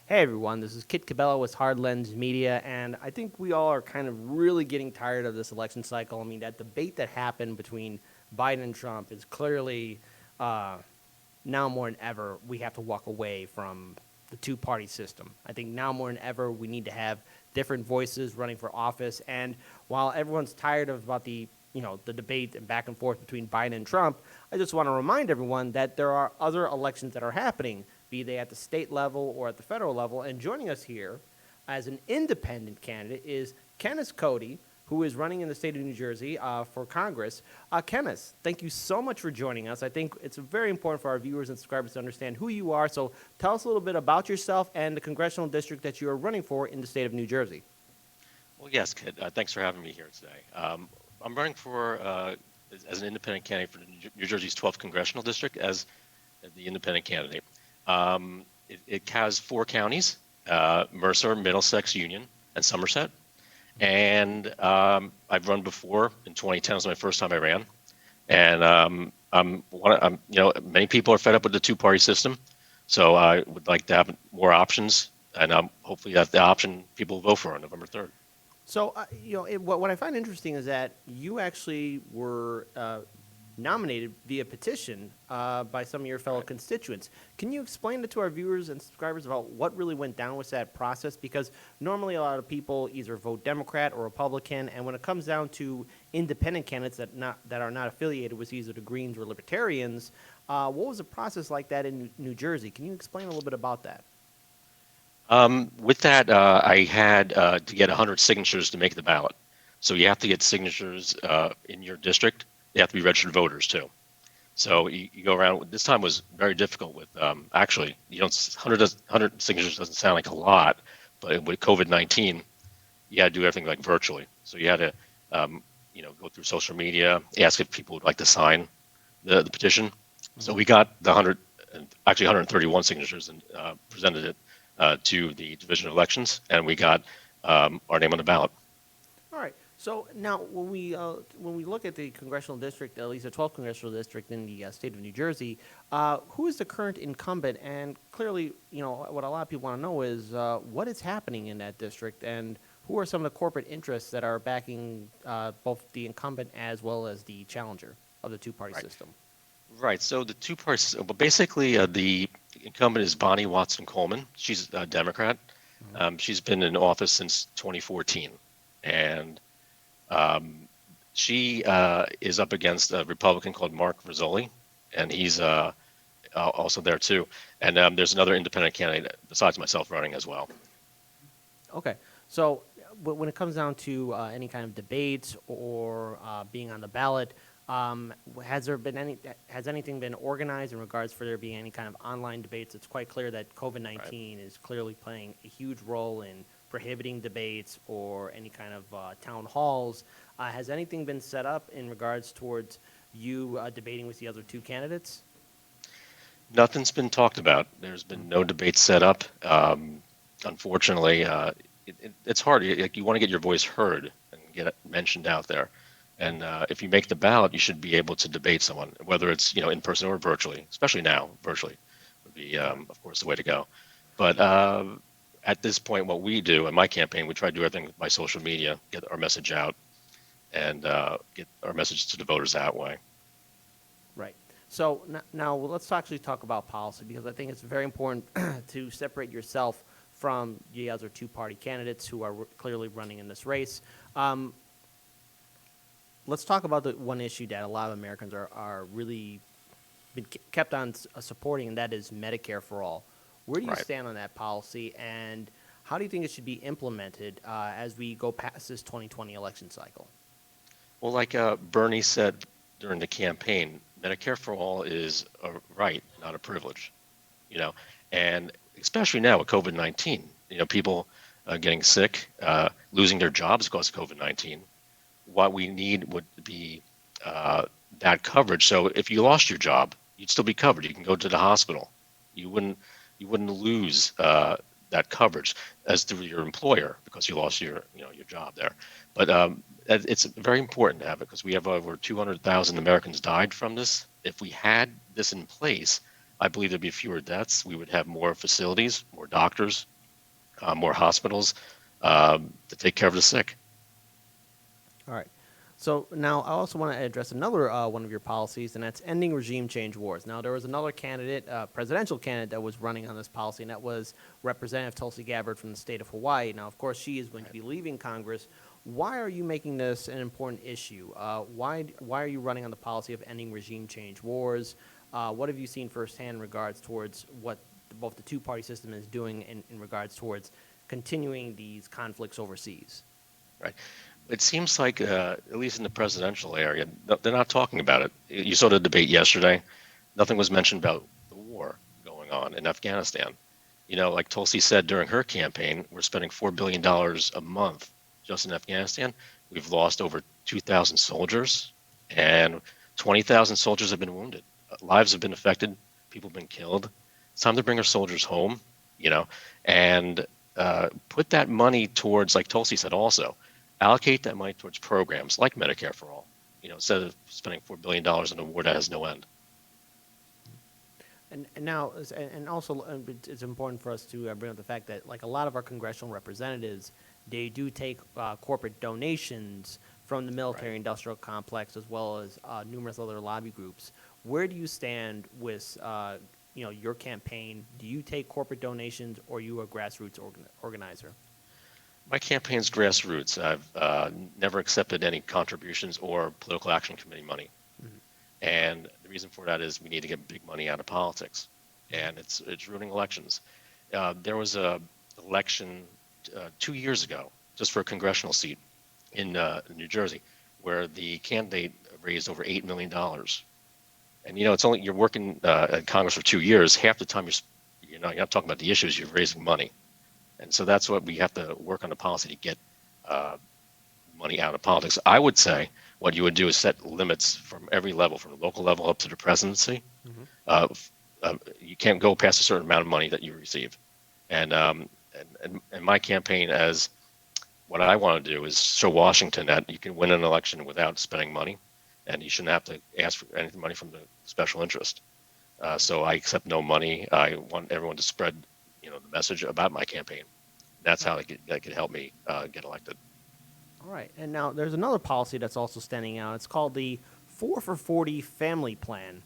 Hey everyone, this is Kit Cabello with Hard Lens Media, and I think we all are kind of really getting tired of this election cycle. I mean, that debate that happened between Biden and Trump is clearly uh, now more than ever we have to walk away from the two-party system. I think now more than ever we need to have different voices running for office. And while everyone's tired of about the debate and back and forth between Biden and Trump, I just want to remind everyone that there are other elections that are happening, be they at the state level or at the federal level. And joining us here as an independent candidate is Kenneth Cody, who is running in the state of New Jersey for Congress. Kenneth, thank you so much for joining us. I think it's very important for our viewers and subscribers to understand who you are. So tell us a little bit about yourself and the congressional district that you are running for in the state of New Jersey. Well, yes, Kit. Thanks for having me here today. I'm running for as an independent candidate for New Jersey's 12th congressional district as the independent candidate. It has four counties: Mercer, Middlesex, Union, and Somerset. And I've run before. In 2010 was my first time I ran. And many people are fed up with the two-party system, so I would like to have more options, and hopefully that's the option people will vote for on November 3rd. So, what I find interesting is that you actually were nominated via petition by some of your fellow Right. constituents. Can you explain it to our viewers and subscribers about what really went down with that process? Because normally a lot of people either vote Democrat or Republican, and when it comes down to independent candidates that are not affiliated with either the Greens or Libertarians, what was the process like that in New Jersey? Can you explain a little bit about that? With that, I had to get 100 signatures to make the ballot. So you have to get signatures in your district. They have to be registered voters too. So you go around. This time was very difficult with actually, 100 signatures doesn't sound like a lot, but with COVID-19, you had to do everything like virtually. So you had to, go through social media, ask if people would like to sign the petition. So we got the 100, actually 131 signatures and presented it to the Division of Elections, and we got our name on the ballot. All right. So now, when we look at the congressional district, at least the 12th congressional district in the state of New Jersey, who is the current incumbent? And clearly, what a lot of people want to know is what is happening in that district, and who are some of the corporate interests that are backing both the incumbent as well as the challenger of the two-party Right. system? Right. So the two parts, but basically, the incumbent is Bonnie Watson Coleman. She's a Democrat. Mhm. She's been in office since 2014, and um, she is up against a Republican called Mark Rizzoli, and he's also there too. And there's another independent candidate besides myself running as well. Okay. So when it comes down to any kind of debates or being on the ballot, has there been has anything been organized in regards for there being any kind of online debates? It's quite clear that Right. COVID-19 is clearly playing a huge role in prohibiting debates or any kind of town halls. Has anything been set up in regards towards you debating with the other two candidates? Nothing's been talked about. There's been no debate set up. Unfortunately, it's hard. You want to get your voice heard and get it mentioned out there. And if you make the ballot, you should be able to debate someone, whether it's in person or virtually. Especially now, virtually would be, of course, the way to go. But at this point, what we do in my campaign, we try to do everything by social media, get our message out, and get our message to the voters that way. Right. So now let's actually talk about policy because I think it's very important to separate yourself from the other two-party candidates who are clearly running in this race. Um, let's talk about the one issue that a lot of Americans are really been kept on supporting, and that is Medicare for all. Where do you Right. stand on that policy, and how do you think it should be implemented as we go past this 2020 election cycle? Well, like Bernie said during the campaign, Medicare for all is a right, not a privilege. You know, and especially now with COVID-19, people getting sick, losing their jobs because of COVID-19. What we need would be uh, that coverage. So if you lost your job, you'd still be covered. You can go to the hospital. You wouldn't you wouldn't lose that coverage as through your employer because you lost your job there. But it's very important to have it because we have over 200,000 Americans died from this. If we had this in place, I believe there'd be fewer deaths. We would have more facilities, more doctors, more hospitals to take care of the sick. All right. So now I also want to address another one of your policies, and that's ending regime change wars. Now there was another candidate, presidential candidate, that was running on this policy, and that was Representative Tulsi Gabbard from the state of Hawaii. Now, of course, she is going to be leaving Congress. Why are you making this an important issue? Why are you running on the policy of ending regime change wars? What have you seen firsthand in regards towards what both the two-party system is doing in regards towards continuing these conflicts overseas? Right. It seems like, at least in the presidential area, they're not talking about it. You saw the debate yesterday. Nothing was mentioned about the war going on in Afghanistan. Like Tulsi said during her campaign, we're spending $4 billion a month just in Afghanistan. We've lost over 2,000 soldiers, and 20,000 soldiers have been wounded. Lives have been affected. People have been killed. It's time to bring our soldiers home, and put that money towards, like Tulsi said also, allocate that money towards programs like Medicare for All, instead of spending $4 billion on a war that has no end. And now, and also, it's important for us to bring up the fact that, like, a lot of our congressional representatives, they do take corporate donations from the military-industrial complex as well as numerous other lobby groups. Where do you stand with, your campaign? Do you take corporate donations, or are you a grassroots organizer? My campaign's grassroots. I've never accepted any contributions or political action committee money. And the reason for that is we need to get big money out of politics, and it's ruining elections. There was a election 2 years ago, just for a congressional seat in New Jersey, where the candidate raised over $8 million. And it's only you're working at Congress for 2 years. Half the time you're not talking about the issues. You're raising money, and so that's what we have to work on the policy to get money out of politics. I would say what you would do is set limits from every level, from the local level up to the presidency. You can't go past a certain amount of money that you receive. And my campaign, as what I want to do, is show Washington that you can win an election without spending money, and you shouldn't have to ask for any money from the special interest. So I accept no money. I want everyone to spread, the message about my campaign. That's how that could help me get elected. All right. And now there's another policy that's also standing out. It's called the 4 for 40 Family Plan.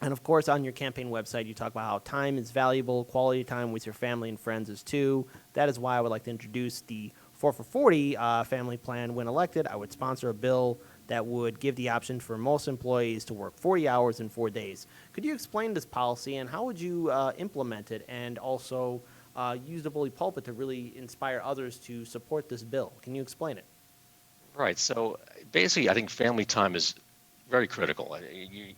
And of course, on your campaign website, you talk about how time is valuable, quality time with your family and friends is too. That is why I would like to introduce the 4 for 40 Family Plan. When elected, I would sponsor a bill that would give the option for most employees to work 40 hours in 4 days. Could you explain this policy, and how would you implement it, and also use the bully pulpit to really inspire others to support this bill? Can you explain it? Right. So basically, I think family time is very critical.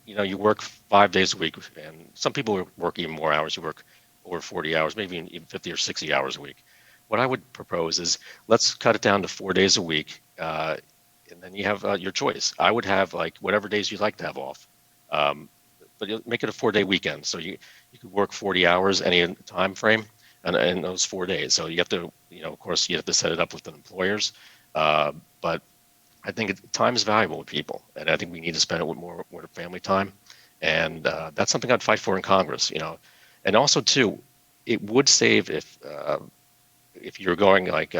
You work 5 days a week, and some people work even more hours. You work over 40 hours, maybe even 50 or 60 hours a week. What I would propose is let's cut it down to 4 days a week, and then you have your choice. I would have like whatever days you'd like to have off, but make it a 4-day weekend. So you could work 40 hours any time frame, and in those 4 days. So you have to, of course, you have to set it up with the employers, but I think time is valuable with people, and I think we need to spend it with more family time, and that's something I'd fight for in Congress. And also too, it would save if you're going like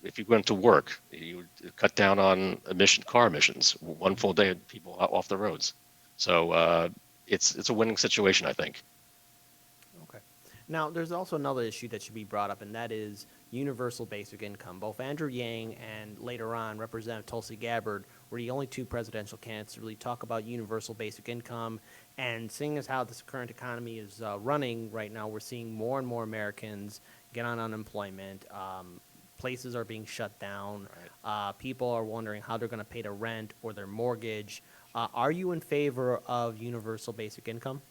if you went to work, you would cut down on car emissions, one full day of people off the roads. So it's a winning situation, I think. Okay. Now, there's also another issue that should be brought up, and that is universal basic income. Both Andrew Yang and later on Representative Tulsi Gabbard were the only two presidential candidates to really talk about universal basic income. And seeing as how this current economy is running right now, we're seeing more and more Americans get on unemployment. Places are being shut down. Right. People are wondering how they're going to pay their rent or their mortgage. Are you in favor of universal basic income?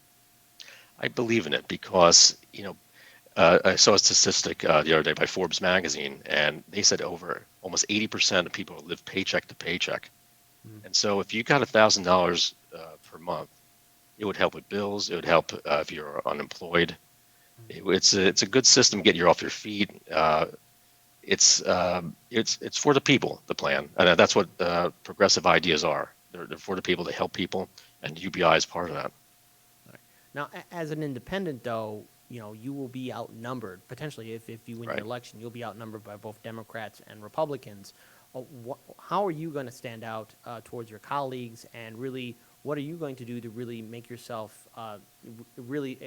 I believe in it because, I saw a statistic the other day by Forbes magazine, and they said over almost 80% of people live paycheck to paycheck. And so if you got $1,000 per month, it would help with bills. It would help if you're unemployed. It's a good system to get you off your feet. It's for the people, the plan, and that's what progressive ideas are. They're for the people, to help people, and UBI is part of that. Now, as an independent, though, you will be outnumbered potentially if you win your Right. election. You'll be outnumbered by both Democrats and Republicans. How are you going to stand out towards your colleagues, and really, what are you going to do to really make yourself really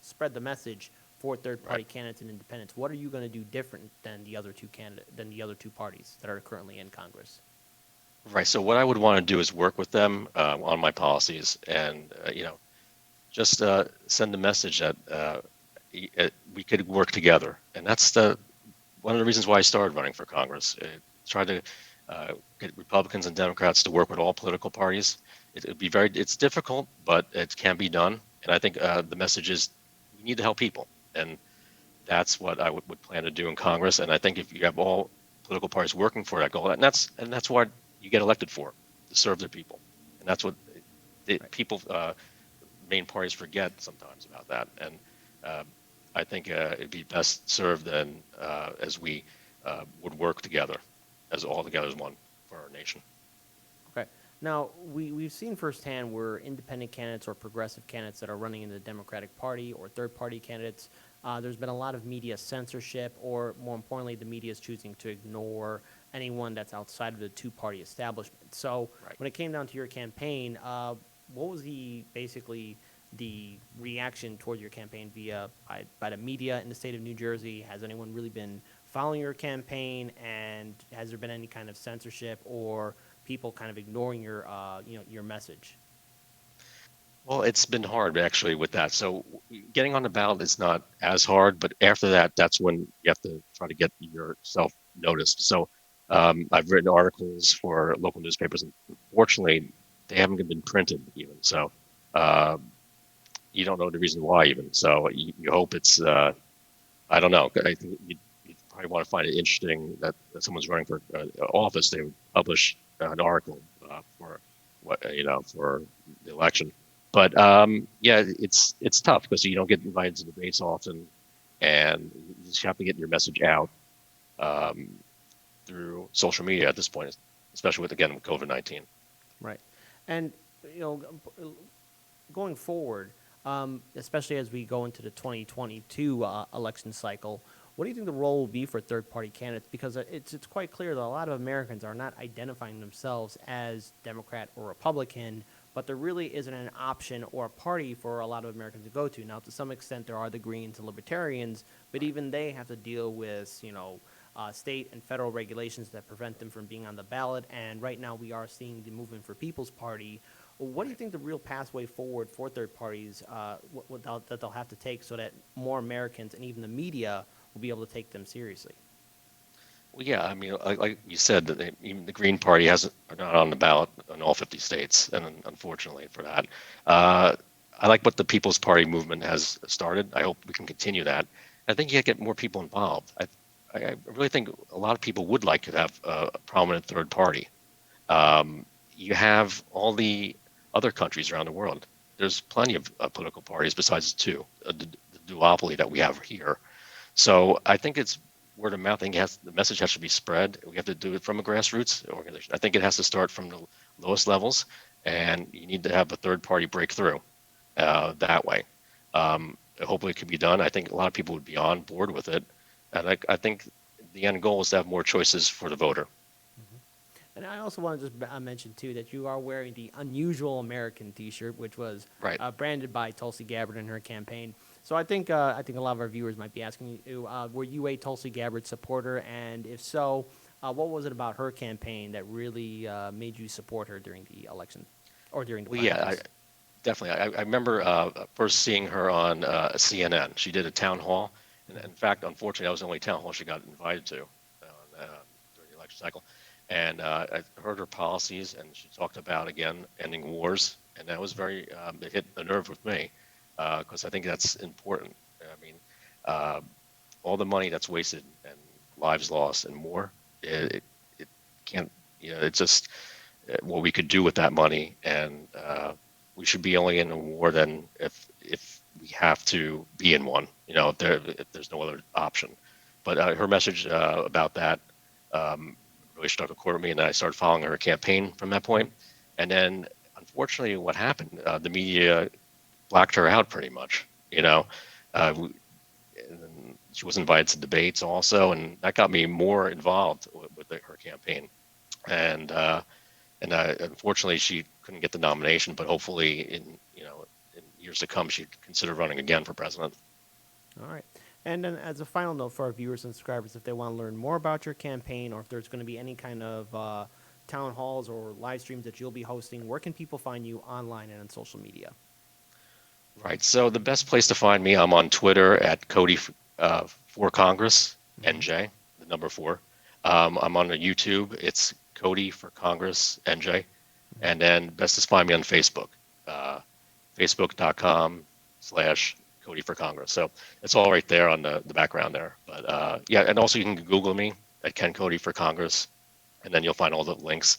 spread the message for Right. third-party candidates and independents? What are you going to do different than the other two parties that are currently in Congress? Right. So what I would want to do is work with them on my policies, and just send a message that we could work together. And that's the one of the reasons why I started running for Congress. Try to get Republicans and Democrats to work with all political parties. It's difficult, but it can be done. And I think the message is we need to help people, and that's what I would plan to do in Congress. And I think if you have all political parties working for that goal, and that's what you get elected for, to serve the people. And that's what Right. people, main parties forget sometimes about that. And uh, I think it'd be best served then as we would work together, as all together as one for our nation. Okay. Now, we've seen firsthand where independent candidates or progressive candidates that are running in the Democratic Party or third party candidates, there's been a lot of media censorship, or more importantly, the media is choosing to ignore anyone that's outside of the two party establishment. So, Right. when it came down to your campaign, what was basically the reaction towards your campaign by the media in the state of New Jersey? Has anyone really been following your campaign, and has there been any kind of censorship or people kind of ignoring your message? Well, it's been hard actually with that. So getting on the ballot is not as hard, but after that, that's when you have to try to get yourself noticed. So I've written articles for local newspapers, and unfortunately, they haven't been printed even. So uh, you don't know the reason why even. So you hope it's I don't know. I think you'd probably want to find it interesting that someone's running for office. They would publish an article for for the election. But yeah, it's tough because you don't get invited to debates often, and you just have to get your message out um, through social media at this point, especially with COVID-19. Right. And you know, going forward, especially as we go into the 2022 election cycle, what do you think the role will be for third-party candidates? Because it's quite clear that a lot of Americans are not identifying themselves as Democrat or Republican, but there really isn't an option or a party for a lot of Americans to go to. Now, to some extent, there are the Greens and Libertarians, but Right. even they have to deal with state and federal regulations that prevent them from being on the ballot. And right now, we are seeing the Movement for People's Party. What do you Right. think the real pathway forward for third parties that they'll have to take so that more Americans and even the media will be able to take them seriously? Well, yeah, I mean, like you said, that even the Green Party hasn't are not on the ballot in all 50 states, and unfortunately for that, uh, I like what the People's Party movement has started. I hope we can continue that. I think you get more people involved. I really think a lot of people would like to have a prominent third party. You have all the other countries around the world. There's plenty of political parties besides the duopoly that we have here. So I think it's word of mouth. I think the message has to be spread. We have to do it from a grassroots organization. I think it has to start from the lowest levels, and you need to have a third party breakthrough that way. Hopefully, it can be done. I think a lot of people would be on board with it, and I think the end goal is to have more choices for the voter. And I also want to just mention too that you are wearing the Unusual American T-shirt, which was Right. branded by Tulsi Gabbard in her campaign. So I think a lot of our viewers might be asking you, were you a Tulsi Gabbard supporter? And if so, what was it about her campaign that really made you support her during the election or during the Well, yeah, primaries? definitely. I remember first seeing her on CNN. She did a town hall, and in fact, unfortunately, that was the only town hall she got invited to during the election cycle. And I heard her policies, and she talked about again ending wars, and that was it hit a nerve with me because I think that's important. I mean, uh, all the money that's wasted and lives lost and more, it can't, it's just what we could do with that money, and we should be only in a war then if we have to be in one. If there's no other option. But her message about that really struck a chord with me, and then I started following her campaign from that point. And then, unfortunately, what happened? The media blacked her out pretty much. You know, and she was invited to debates also, and that got me more involved with her campaign. And unfortunately, she couldn't get the nomination. But hopefully, in years to come, she'd consider running again for president. All right. And then, as a final note for our viewers and subscribers, if they want to learn more about your campaign, or if there's going to be any kind of town halls or live streams that you'll be hosting, where can people find you online and on social media? Right. So the best place to find me, I'm on Twitter at Cody for Congress NJ, the number 4. I'm on YouTube. It's Cody for Congress NJ, and then best is find me on Facebook, facebook.com/Cody for Congress. So it's all right there on the background there. But yeah, and also you can Google me at Ken Cody for Congress, and then you'll find all the links,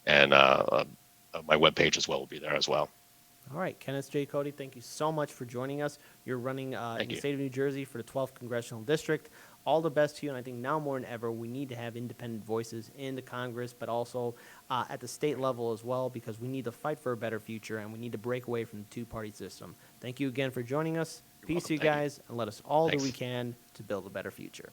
and my webpage as well will be there as well. All right, Kenneth J. Cody, thank you so much for joining us. You're running in the state of New Jersey for the 12th Congressional District. All the best to you, and I think now more than ever, we need to have independent voices in the Congress, but also at the state level as well, because we need to fight for a better future, and we need to break away from the two-party system. Thank you again for joining us. Peace to you guys, and let us all do what we can to build a better future.